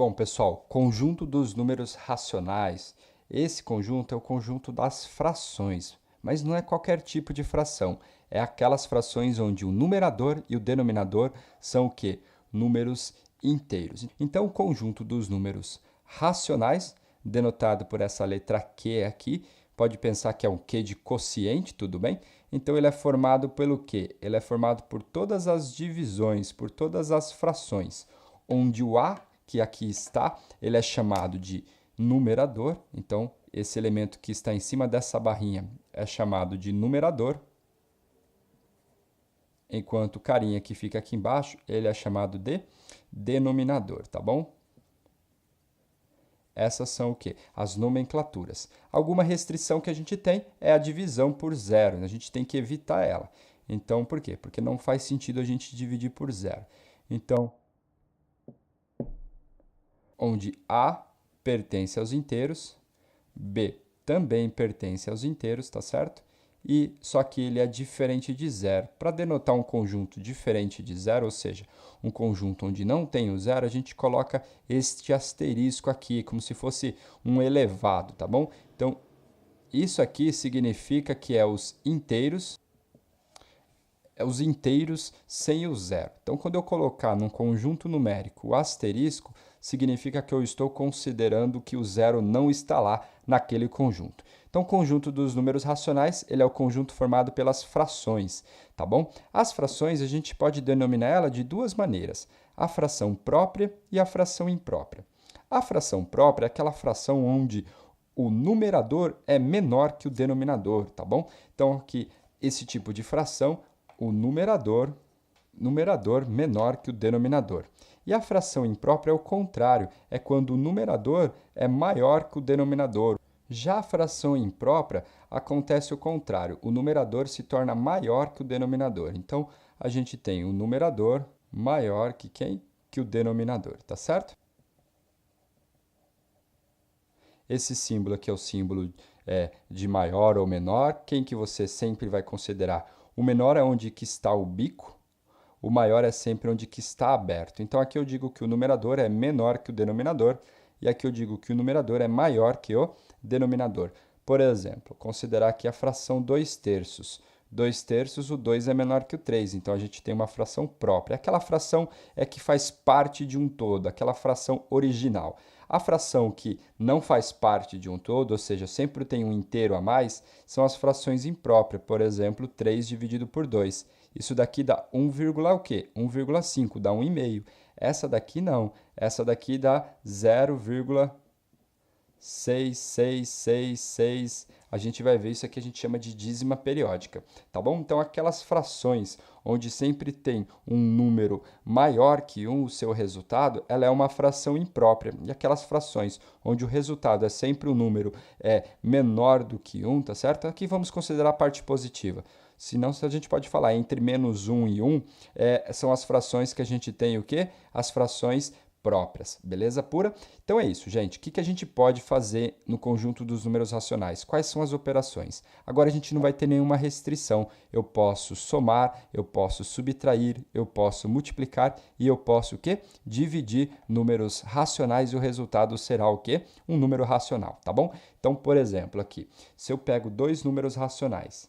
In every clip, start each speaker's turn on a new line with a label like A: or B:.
A: Bom, pessoal, conjunto dos números racionais. Esse conjunto é o conjunto das frações, mas não é qualquer tipo de fração. É aquelas frações onde o numerador e o denominador são o quê? Números inteiros. Então, o conjunto dos números racionais, denotado por essa letra Q aqui, pode pensar que é um Q de quociente, tudo bem? Então, ele é formado pelo quê? Ele é formado por todas as divisões, por todas as frações, onde o A que aqui está, ele é chamado de numerador. Então, esse elemento que está em cima dessa barrinha é chamado de numerador, enquanto o carinha que fica aqui embaixo, ele é chamado de denominador, tá bom? Essas são o quê? As nomenclaturas. Alguma restrição que a gente tem é a divisão por zero, né? A gente tem que evitar ela. Então, por quê? Porque não faz sentido a gente dividir por zero. Então, onde A pertence aos inteiros, B também pertence aos inteiros, tá certo? E só que ele é diferente de zero. Para denotar um conjunto diferente de zero, ou seja, um conjunto onde não tem o zero, a gente coloca este asterisco aqui, como se fosse um elevado, tá bom? Então, isso aqui significa que é os inteiros sem o zero. Então, quando eu colocar num conjunto numérico o asterisco, significa que eu estou considerando que o zero não está lá naquele conjunto. Então, o conjunto dos números racionais, ele é o conjunto formado pelas frações, tá bom? As frações, a gente pode denominar ela de duas maneiras, a fração própria e a fração imprópria. A fração própria é aquela fração onde o numerador é menor que o denominador, tá bom? Então, aqui, esse tipo de fração, o numerador menor que o denominador. E a fração imprópria é o contrário, é quando o numerador é maior que o denominador. Já a fração imprópria acontece o contrário, o numerador se torna maior que o denominador. Então, a gente tem o numerador maior que quem? Que o denominador, tá certo? Esse símbolo aqui é o símbolo de maior ou menor. Quem que você sempre vai considerar? O menor é onde que está o bico, o maior é sempre onde que está aberto. Então, aqui eu digo que o numerador é menor que o denominador, e aqui eu digo que o numerador é maior que o denominador. Por exemplo, considerar aqui a fração 2/3. 2/3, o 2 é menor que o 3, então a gente tem uma fração própria. Aquela fração é que faz parte de um todo, aquela fração original. A fração que não faz parte de um todo, ou seja, sempre tem um inteiro a mais, são as frações impróprias. Por exemplo, 3 dividido por 2. Isso daqui dá 1, o quê? 1,5, dá 1,5. Essa daqui não. Essa daqui dá 0,6666. A gente vai ver isso aqui, a gente chama de dízima periódica, tá bom? Então, aquelas frações onde sempre tem um número maior que 1, o seu resultado, ela é uma fração imprópria. E aquelas frações onde o resultado é sempre um número menor do que 1, tá certo? Aqui vamos considerar a parte positiva. Senão, a gente pode falar entre menos 1 e 1, são as frações que a gente tem o quê? As frações próprias, beleza pura? Então é isso, gente. O que a gente pode fazer no conjunto dos números racionais? Quais são as operações? Agora a gente não vai ter nenhuma restrição. Eu posso somar, eu posso subtrair, eu posso multiplicar e eu posso o quê? Dividir números racionais e o resultado será o quê? Um número racional, tá bom? Então, por exemplo, aqui, se eu pego dois números racionais,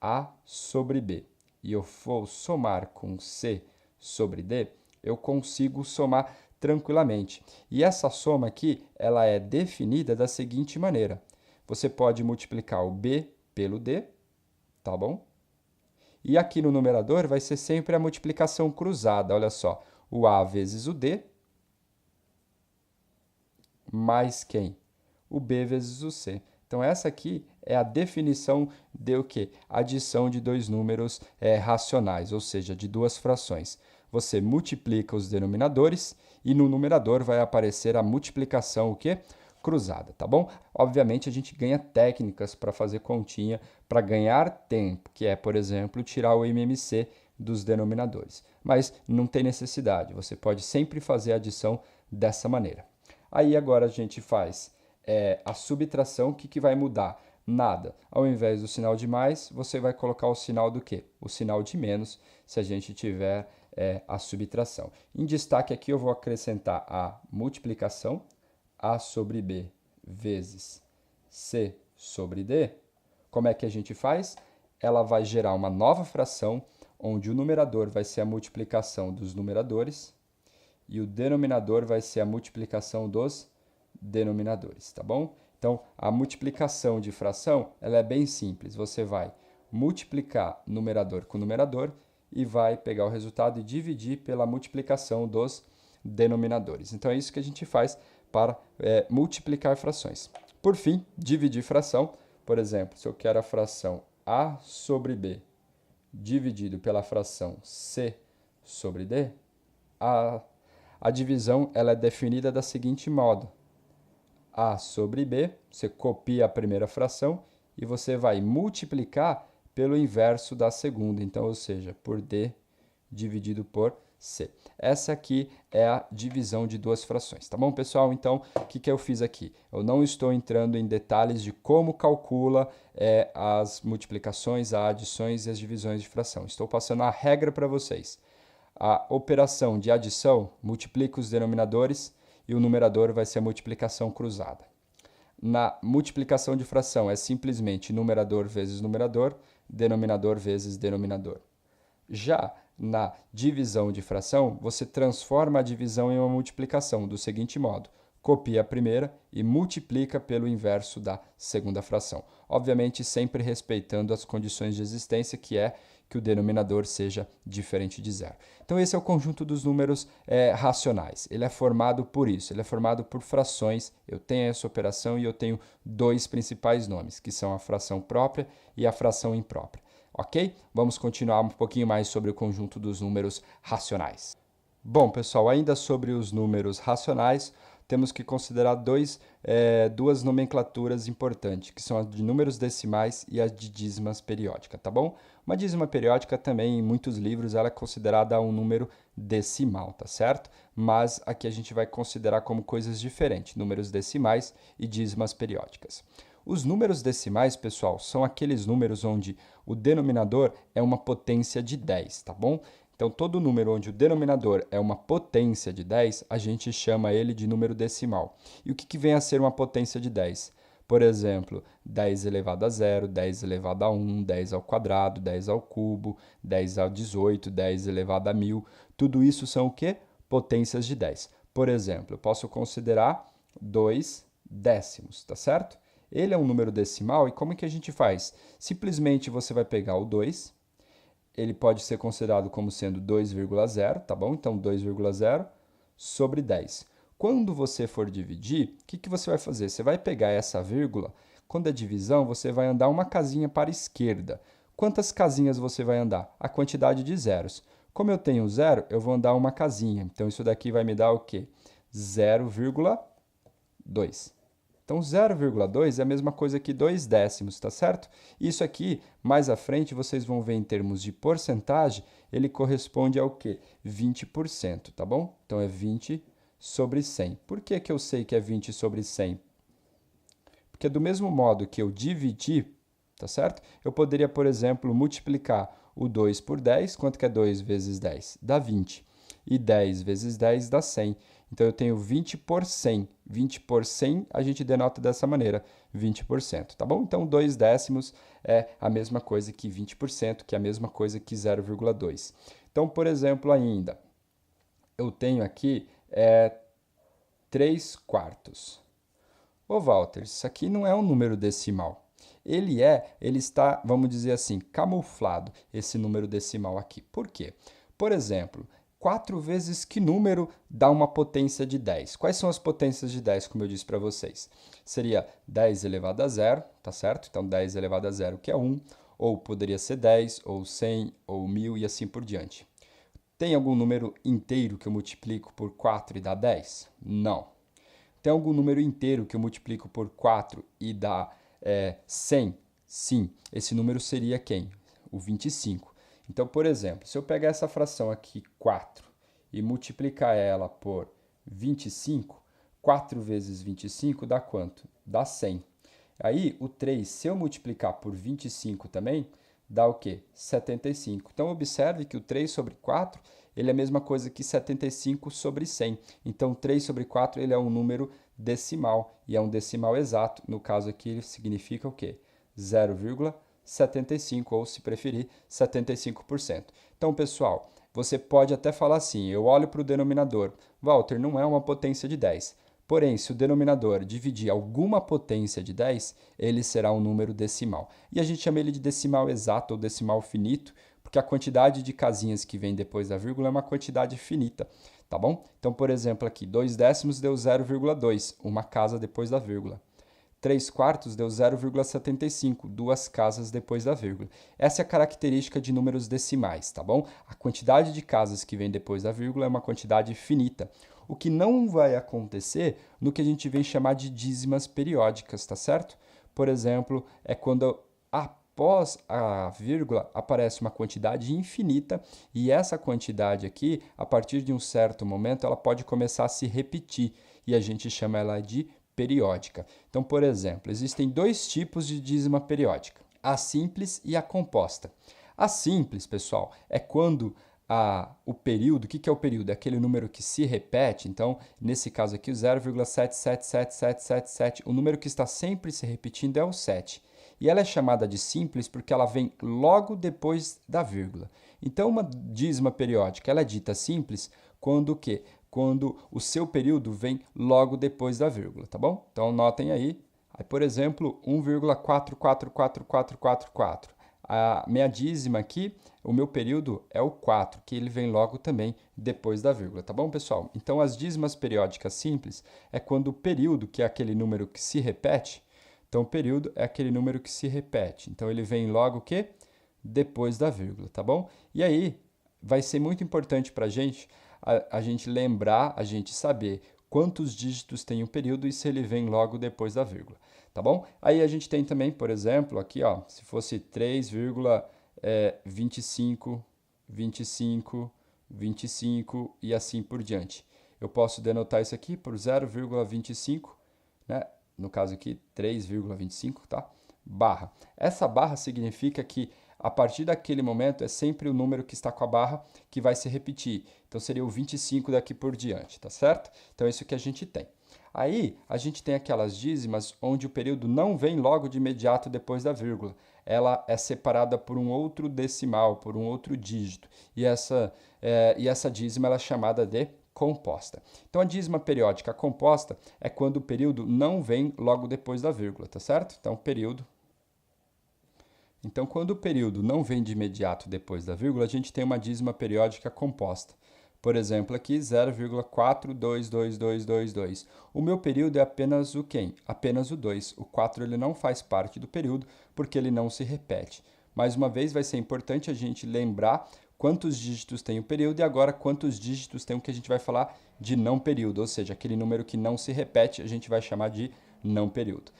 A: A sobre B, e eu vou somar com C sobre D, eu consigo somar tranquilamente. E essa soma aqui, ela é definida da seguinte maneira. Você pode multiplicar o B pelo D, tá bom? E aqui no numerador vai ser sempre a multiplicação cruzada, olha só. O A vezes o D, mais quem? O B vezes o C. Então, essa aqui é a definição de o quê? Adição de dois números racionais, ou seja, de duas frações. Você multiplica os denominadores e no numerador vai aparecer a multiplicação o quê? Cruzada, tá bom? Obviamente, a gente ganha técnicas para fazer continha, para ganhar tempo, que é, por exemplo, tirar o MMC dos denominadores. Mas não tem necessidade, você pode sempre fazer a adição dessa maneira. Aí agora a gente faz a subtração, o que vai mudar? Nada. Ao invés do sinal de mais, você vai colocar o sinal do quê? O sinal de menos, se a gente tiver é a subtração. Em destaque aqui eu vou acrescentar a multiplicação, A sobre B vezes C sobre D. Como é que a gente faz? Ela vai gerar uma nova fração, onde o numerador vai ser a multiplicação dos numeradores e o denominador vai ser a multiplicação dos denominadores, tá bom? Então, a multiplicação de fração, ela é bem simples. Você vai multiplicar numerador com numerador e vai pegar o resultado e dividir pela multiplicação dos denominadores. Então, é isso que a gente faz para multiplicar frações. Por fim, dividir fração. Por exemplo, se eu quero a fração A sobre B dividido pela fração C sobre D, a divisão ela é definida da seguinte modo. A sobre B, você copia a primeira fração e você vai multiplicar pelo inverso da segunda, então, ou seja, por D dividido por C. Essa aqui é a divisão de duas frações, tá bom, pessoal? Então, o que eu fiz aqui? Eu não estou entrando em detalhes de como calcula as multiplicações, as adições e as divisões de fração. Estou passando a regra para vocês. A operação de adição multiplica os denominadores e o numerador vai ser a multiplicação cruzada. Na multiplicação de fração é simplesmente numerador vezes numerador, denominador vezes denominador. Já na divisão de fração, você transforma a divisão em uma multiplicação do seguinte modo: copia a primeira e multiplica pelo inverso da segunda fração. Obviamente, sempre respeitando as condições de existência, que é que o denominador seja diferente de zero. Então, esse é o conjunto dos números racionais. Ele é formado por isso, ele é formado por frações. Eu tenho essa operação e eu tenho dois principais nomes, que são a fração própria e a fração imprópria. Ok? Vamos continuar um pouquinho mais sobre o conjunto dos números racionais. Bom, pessoal, ainda sobre os números racionais, temos que considerar duas nomenclaturas importantes, que são as de números decimais e as de dízimas periódica, tá bom? Uma dízima periódica também, em muitos livros, ela é considerada um número decimal, tá certo? Mas aqui a gente vai considerar como coisas diferentes, números decimais e dízimas periódicas. Os números decimais, pessoal, são aqueles números onde o denominador é uma potência de 10, tá bom? Então, todo número onde o denominador é uma potência de 10, a gente chama ele de número decimal. E o que vem a ser uma potência de 10? Por exemplo, 10 elevado a 0, 10 elevado a 1, 10 ao quadrado, 10 ao cubo, 10 ao 18, 10 elevado a 1000. Tudo isso são o quê? Potências de 10. Por exemplo, eu posso considerar 2 décimos, tá certo? Ele é um número decimal e como é que a gente faz? Simplesmente você vai pegar o 2, ele pode ser considerado como sendo 2,0, tá bom? Então, 2,0 sobre 10. Quando você for dividir, o que você vai fazer? Você vai pegar essa vírgula, quando é divisão, você vai andar uma casinha para a esquerda. Quantas casinhas você vai andar? A quantidade de zeros. Como eu tenho zero, eu vou andar uma casinha. Então, isso daqui vai me dar o quê? 0,2. Então, 0,2 é a mesma coisa que 2 décimos, tá certo? Isso aqui, mais à frente, vocês vão ver em termos de porcentagem, ele corresponde ao quê? 20%, tá bom? Então, é 20 sobre 100. Por que eu sei que é 20 sobre 100? Porque do mesmo modo que eu dividi, tá certo? Eu poderia, por exemplo, multiplicar o 2 por 10. Quanto que é 2 vezes 10? Dá 20. E 10 vezes 10 dá 100. Então, eu tenho 20 por 100. 20 por 100 a gente denota dessa maneira, 20%, tá bom? Então, 2 décimos é a mesma coisa que 20%, que é a mesma coisa que 0,2. Então, por exemplo, ainda, eu tenho aqui 3 quartos. Ô, Walter, isso aqui não é um número decimal. Ele está, vamos dizer assim, camuflado, esse número decimal aqui. Por quê? Por exemplo, 4 vezes que número dá uma potência de 10? Quais são as potências de 10, como eu disse para vocês? Seria 10 elevado a 0, tá certo? Então, 10 elevado a 0, que é 1, ou poderia ser 10, ou 100, ou 1000 e assim por diante. Tem algum número inteiro que eu multiplico por 4 e dá 10? Não. Tem algum número inteiro que eu multiplico por 4 e dá 100? Sim. Esse número seria quem? O 25. Então, por exemplo, se eu pegar essa fração aqui, 4, e multiplicar ela por 25, 4 vezes 25 dá quanto? Dá 100. Aí, o 3, se eu multiplicar por 25 também, dá o quê? 75. Então, observe que o 3 sobre 4 ele é a mesma coisa que 75 sobre 100. Então, 3 sobre 4 ele é um número decimal, e é um decimal exato. No caso aqui, ele significa o quê? 0,75, ou se preferir, 75%. Então, pessoal, você pode até falar assim, eu olho para o denominador, Walter, não é uma potência de 10. Porém, se o denominador dividir alguma potência de 10, ele será um número decimal. E a gente chama ele de decimal exato ou decimal finito, porque a quantidade de casinhas que vem depois da vírgula é uma quantidade finita, tá bom? Então, por exemplo, aqui, 2 décimos deu 0,2, uma casa depois da vírgula. 3 quartos deu 0,75, duas casas depois da vírgula. Essa é a característica de números decimais, tá bom? A quantidade de casas que vem depois da vírgula é uma quantidade finita. O que não vai acontecer no que a gente vem chamar de dízimas periódicas, tá certo? Por exemplo, é quando após a vírgula aparece uma quantidade infinita e essa quantidade aqui, a partir de um certo momento, ela pode começar a se repetir e a gente chama ela de periódica. Então, por exemplo, existem dois tipos de dízima periódica, a simples e a composta. A simples, pessoal, é quando o período, o que é o período? É aquele número que se repete, então, nesse caso aqui, o 0,777777, o número que está sempre se repetindo é o 7. E ela é chamada de simples porque ela vem logo depois da vírgula. Então, uma dízima periódica, ela é dita simples quando o quê? Quando o seu período vem logo depois da vírgula, tá bom? Então, notem aí, por exemplo, 1,444444. A minha dízima aqui, o meu período é o 4, que ele vem logo também depois da vírgula, tá bom, pessoal? Então, as dízimas periódicas simples é quando o período, que é aquele número que se repete, então, o período é aquele número que se repete. Então, ele vem logo o quê? Depois da vírgula, tá bom? E aí, vai ser muito importante para a gente lembrar, a gente saber quantos dígitos tem o período e se ele vem logo depois da vírgula, tá bom? Aí a gente tem também, por exemplo, aqui, ó, se fosse 3,25, 25, 25 e assim por diante. Eu posso denotar isso aqui por 0,25, né? No caso aqui, 3,25, tá? Barra. Essa barra significa que a partir daquele momento é sempre o número que está com a barra que vai se repetir. Então, seria o 25 daqui por diante, tá certo? Então, é isso que a gente tem. Aí, a gente tem aquelas dízimas onde o período não vem logo de imediato depois da vírgula. Ela é separada por um outro decimal, por um outro dígito. E essa dízima ela é chamada de composta. Então, a dízima periódica composta é quando o período não vem logo depois da vírgula, tá certo? Então, quando o período não vem de imediato depois da vírgula, a gente tem uma dízima periódica composta. Por exemplo, aqui 0,42222. O meu período é apenas o quem? Apenas o 2. O 4 ele não faz parte do período porque ele não se repete. Mais uma vez, vai ser importante a gente lembrar quantos dígitos tem o período e agora quantos dígitos tem o que a gente vai falar de não período, ou seja, aquele número que não se repete, a gente vai chamar de não período.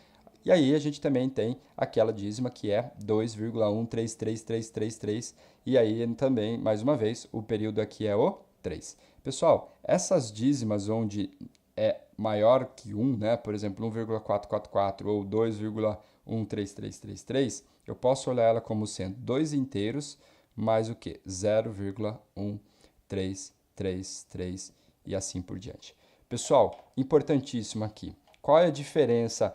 A: E aí a gente também tem aquela dízima que é 2,133333, e aí também, mais uma vez, o período aqui é o 3. Pessoal, essas dízimas onde é maior que 1, né, por exemplo, 1,444 ou 2,13333, eu posso olhar ela como sendo dois inteiros mais o que? 0,13333 e assim por diante. Pessoal, importantíssimo aqui. Qual é a diferença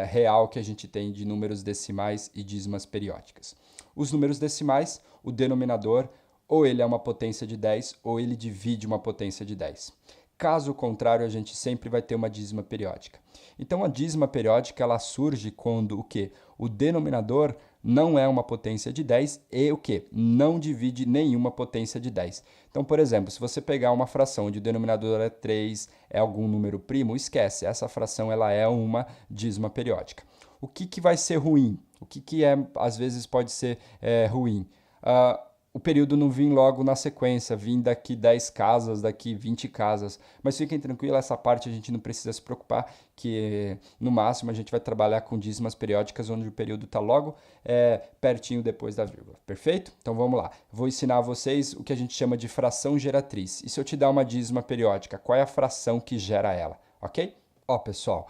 A: real que a gente tem de números decimais e dízimas periódicas? Os números decimais, o denominador, ou ele é uma potência de 10, ou ele divide uma potência de 10. Caso contrário, a gente sempre vai ter uma dízima periódica. Então, a dízima periódica ela surge quando o quê? O denominador não é uma potência de 10 e o quê? Não divide nenhuma potência de 10. Então, por exemplo, se você pegar uma fração onde o denominador é 3, é algum número primo, esquece, essa fração ela é uma dízima periódica. O que vai ser ruim? O que às vezes pode ser ruim? O período não vir logo na sequência, vir daqui 10 casas, daqui 20 casas. Mas fiquem tranquilos, essa parte a gente não precisa se preocupar, que no máximo a gente vai trabalhar com dízimas periódicas, onde o período está logo pertinho depois da vírgula. Perfeito? Então vamos lá. Vou ensinar a vocês o que a gente chama de fração geratriz. E se eu te dar uma dízima periódica, qual é a fração que gera ela? Ok? Ó, pessoal,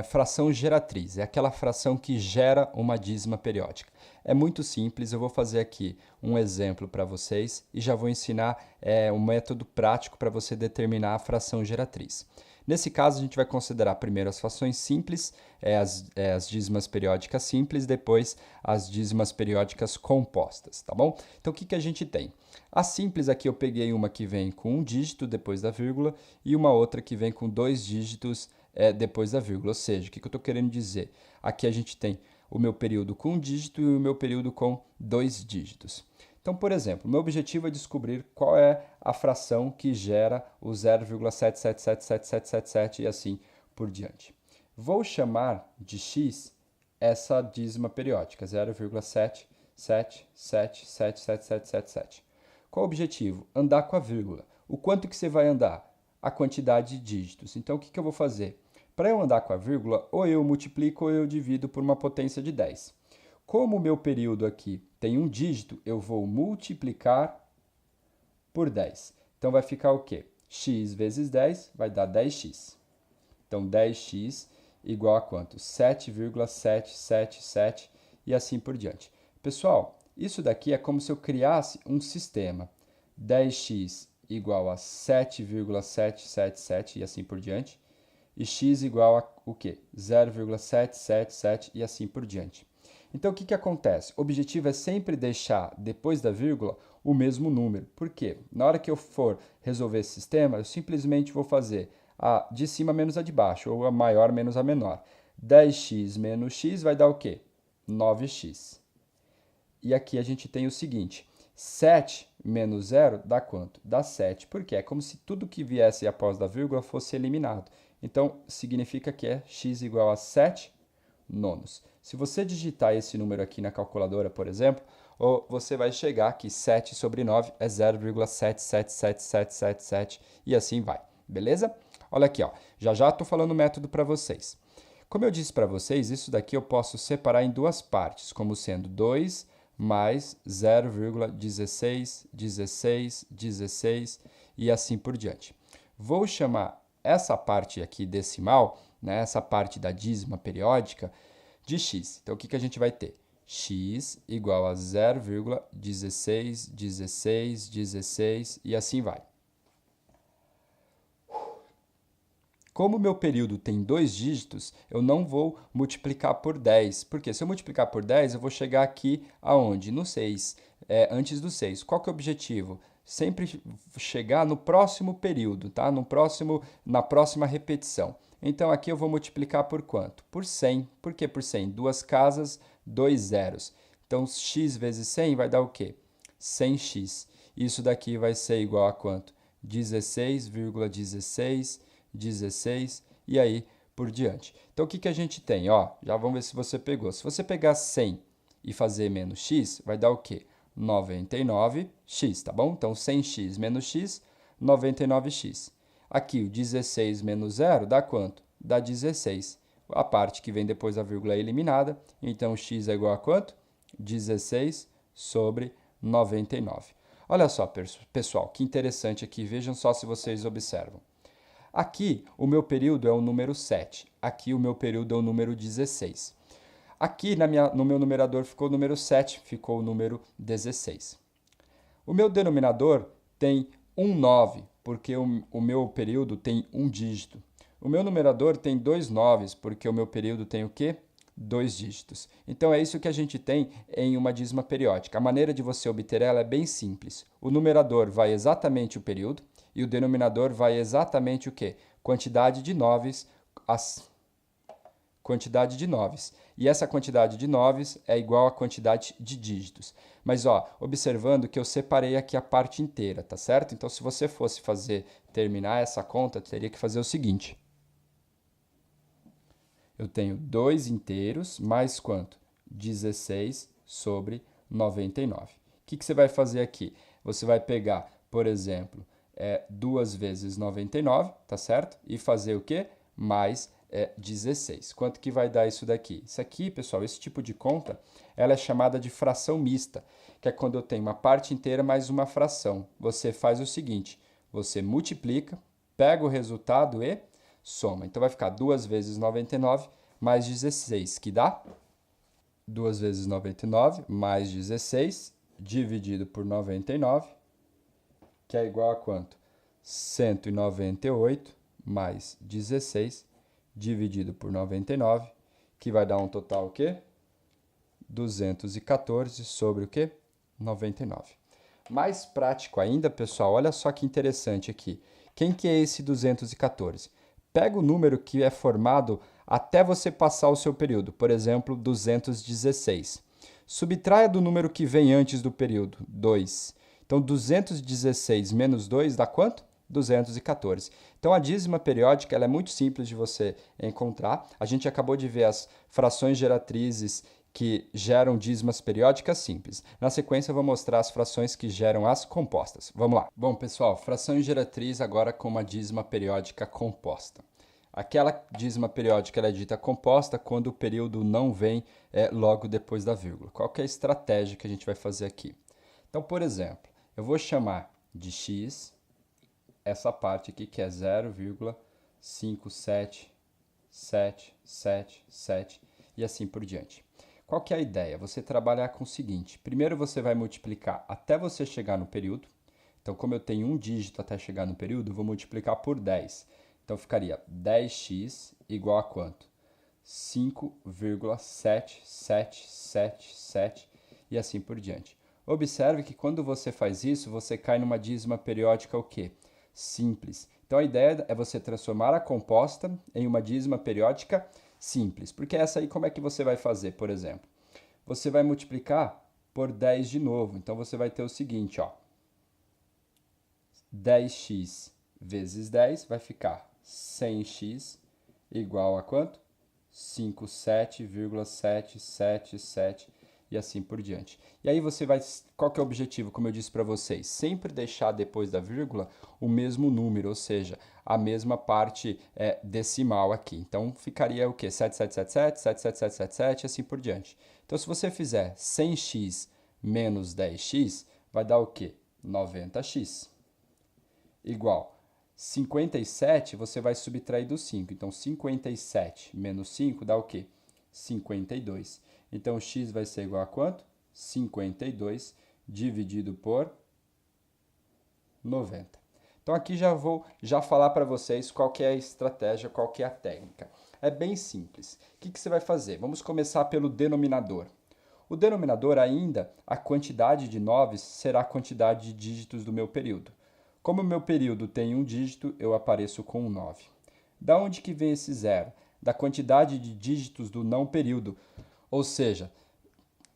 A: fração geratriz, é aquela fração que gera uma dízima periódica. É muito simples, eu vou fazer aqui um exemplo para vocês e já vou ensinar um método prático para você determinar a fração geratriz. Nesse caso, a gente vai considerar primeiro as frações simples, as dízimas periódicas simples, depois as dízimas periódicas compostas, tá bom? Então, o que a gente tem? A simples aqui eu peguei uma que vem com um dígito depois da vírgula e uma outra que vem com 2 dígitos depois da vírgula. Ou seja, o que eu estou querendo dizer? Aqui a gente tem o meu período com um dígito e o meu período com 2 dígitos. Então, por exemplo, o meu objetivo é descobrir qual é a fração que gera o 0,777777 e assim por diante. Vou chamar de x essa dízima periódica, 0,77777777. Qual o objetivo? Andar com a vírgula. O quanto que você vai andar? A quantidade de dígitos. Então, o que eu vou fazer? Para eu andar com a vírgula, ou eu multiplico ou eu divido por uma potência de 10. Como o meu período aqui tem um dígito, eu vou multiplicar por 10. Então, vai ficar o quê? X vezes 10 vai dar 10x. Então, 10x igual a quanto? 7,777 e assim por diante. Pessoal, isso daqui é como se eu criasse um sistema. 10x igual a 7,777 e assim por diante. E x igual a o quê? 0,777 e assim por diante. Então, o que acontece? O objetivo é sempre deixar, depois da vírgula, o mesmo número. Por quê? Na hora que eu for resolver esse sistema, eu simplesmente vou fazer a de cima menos a de baixo, ou a maior menos a menor. 10x menos x vai dar o quê? 9x. E aqui a gente tem o seguinte, 7 menos 0 dá quanto? Dá 7, porque é como se tudo que viesse após da vírgula fosse eliminado. Então, significa que é x igual a 7 nonos. Se você digitar esse número aqui na calculadora, por exemplo, você vai chegar que 7 sobre 9 é 0,777777 e assim vai, beleza? Olha aqui, ó, já estou falando o método para vocês. Como eu disse para vocês, isso daqui eu posso separar em duas partes, como sendo 2 mais 0,161616 e assim por diante. Vou chamar essa parte aqui decimal, né, essa parte da dízima periódica, de x. Então, o que a gente vai ter? X igual a 0,161616 e assim vai. Como o meu período tem 2 dígitos, eu não vou multiplicar por 10. Porque se eu multiplicar por 10, eu vou chegar aqui aonde? No 6, antes do 6. Qual que é o objetivo? Sempre chegar no próximo período, tá? Na próxima repetição. Então, aqui eu vou multiplicar por quanto? Por 100. Por que por 100? Duas casas, 2 zeros. Então, x vezes 100 vai dar o quê? 100x. Isso daqui vai ser igual a quanto? 16,16 e aí por diante. Então, o que a gente tem? Ó, já vamos ver se você pegou. Se você pegar 100 e fazer menos x, vai dar o quê? 99x, tá bom? Então, 100x menos x, 99x. Aqui, o 16 menos 0 dá quanto? Dá 16. A parte que vem depois da vírgula é eliminada. Então, x é igual a quanto? 16 sobre 99. Olha só, pessoal, que interessante aqui. Vejam só se vocês observam. Aqui, o meu período é o número 7. Aqui, o meu período é o número 16. Aqui, no meu numerador, ficou o número 7, ficou o número 16. O meu denominador tem 9, porque o meu período tem um dígito. O meu numerador tem 2 9s, porque o meu período tem o quê? 2 dígitos. Então, é isso que a gente tem em uma dízima periódica. A maneira de você obter ela é bem simples. O numerador vai exatamente o período e o denominador vai exatamente o quê? Quantidade de 9s, quantidade de 9s. E essa quantidade de 9s é igual à quantidade de dígitos. Mas, ó, observando que eu separei aqui a parte inteira, tá certo? Então, se você fosse terminar essa conta, teria que fazer o seguinte. Eu tenho 2 inteiros mais quanto? 16 sobre 99. O que você vai fazer aqui? Você vai pegar, por exemplo, 2 vezes 99, tá certo? E fazer o quê? Mais 16. Quanto que vai dar isso daqui? Isso aqui, pessoal, esse tipo de conta, ela é chamada de fração mista, que é quando eu tenho uma parte inteira mais uma fração. Você faz o seguinte, você multiplica, pega o resultado e soma. Então vai ficar 2 vezes 99 mais 16, que dá 2 vezes 99 mais 16 dividido por 99, que é igual a quanto? 198 mais 16 dividido por 99, que vai dar um total o quê? 214 sobre o quê? 99. Mais prático ainda, pessoal, olha só que interessante aqui. Quem que é esse 214? Pega o número que é formado até você passar o seu período, por exemplo, 216. Subtraia do número que vem antes do período, 2. Então, 216 menos 2 dá quanto? 214. Então, a dízima periódica ela é muito simples de você encontrar. A gente acabou de ver as frações geratrizes que geram dízimas periódicas simples. Na sequência, eu vou mostrar as frações que geram as compostas. Vamos lá. Bom, pessoal, fração geratriz agora com uma dízima periódica composta. Aquela dízima periódica ela é dita composta quando o período não vem logo depois da vírgula. Qual que é a estratégia que a gente vai fazer aqui? Então, por exemplo, eu vou chamar de x essa parte aqui que é 0,57777 e assim por diante. Qual que é a ideia? Você trabalhar com o seguinte, primeiro você vai multiplicar até você chegar no período. Então, como eu tenho um dígito até chegar no período, eu vou multiplicar por 10. Então, ficaria 10x igual a quanto? 5,7777 e assim por diante. Observe que quando você faz isso, você cai numa dízima periódica o quê? Simples. Então, a ideia é você transformar a composta em uma dízima periódica simples. Porque essa aí, como é que você vai fazer, por exemplo? Você vai multiplicar por 10 de novo. Então, você vai ter o seguinte, ó. 10x vezes 10 vai ficar 100x igual a quanto? 57,777 e assim por diante. E aí você vai, qual que é o objetivo, como eu disse para vocês? Sempre deixar depois da vírgula o mesmo número, ou seja, a mesma parte decimal aqui. Então ficaria o quê? 7777, 77777 e assim por diante. Então se você fizer 100x menos 10x, vai dar o quê? 90x. Igual 57, você vai subtrair do 5. Então, 57 menos 5 dá o quê? 52. Então, x vai ser igual a quanto? 52 dividido por 90. Então, aqui já vou falar para vocês qual que é a estratégia, qual que é a técnica. É bem simples. O que você vai fazer? Vamos começar pelo denominador. O denominador ainda, a quantidade de 9 será a quantidade de dígitos do meu período. Como o meu período tem um dígito, eu apareço com um 9. Da onde que vem esse zero? Da quantidade de dígitos do não período. Ou seja,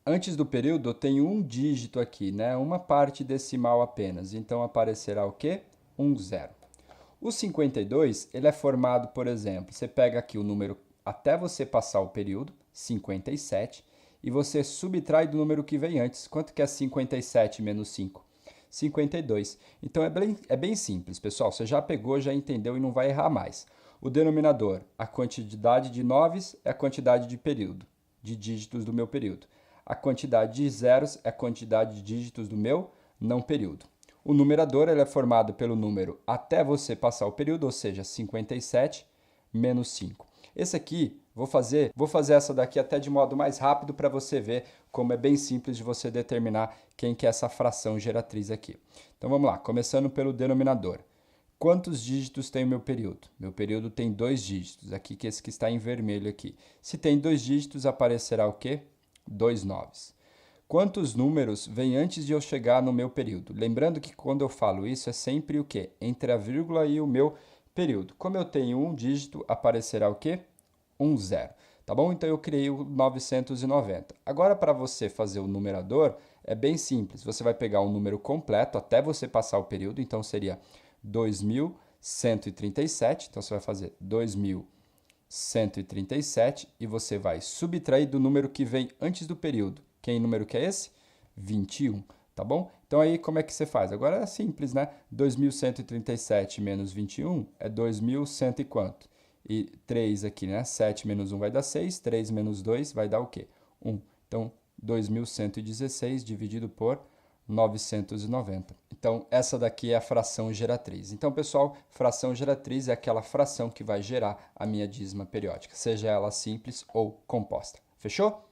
A: antes do período eu tenho um dígito aqui, né? Uma parte decimal apenas. Então aparecerá o quê? Um zero. O 52, ele é formado, por exemplo, você pega aqui o número até você passar o período, 57, e você subtrai do número que vem antes. Quanto que é 57 menos 5? 52. Então é bem simples, pessoal. Você já pegou, já entendeu e não vai errar mais. O denominador, a quantidade de noves é a quantidade de período, de dígitos do meu período. A quantidade de zeros é a quantidade de dígitos do meu não período. O numerador ele é formado pelo número até você passar o período, ou seja, 57 menos 5. Esse aqui, vou fazer essa daqui até de modo mais rápido para você ver como é bem simples de você determinar quem que é essa fração geratriz aqui. Então vamos lá, começando pelo denominador. Quantos dígitos tem o meu período? Meu período tem 2 dígitos, aqui que esse que está em vermelho aqui. Se tem 2 dígitos, aparecerá o quê? 2 noves. Quantos números vêm antes de eu chegar no meu período? Lembrando que quando eu falo isso, é sempre o quê? Entre a vírgula e o meu período. Como eu tenho um dígito, aparecerá o quê? Um zero. Tá bom? Então eu criei o 990. Agora, para você fazer o numerador, é bem simples. Você vai pegar um número completo até você passar o período, então seria 2137. Então você vai fazer 2137 e você vai subtrair do número que vem antes do período. Que número que é esse? 21. Tá bom? Então aí como é que você faz? Agora é simples, né? 2137 menos 21 é 2100 e quanto? E 3 aqui, né? 7 menos 1 vai dar 6, 3 menos 2 vai dar o quê? 1. Então, 2116 dividido por 990. Então, essa daqui é a fração geratriz. Então, pessoal, fração geratriz é aquela fração que vai gerar a minha dízima periódica, seja ela simples ou composta. Fechou?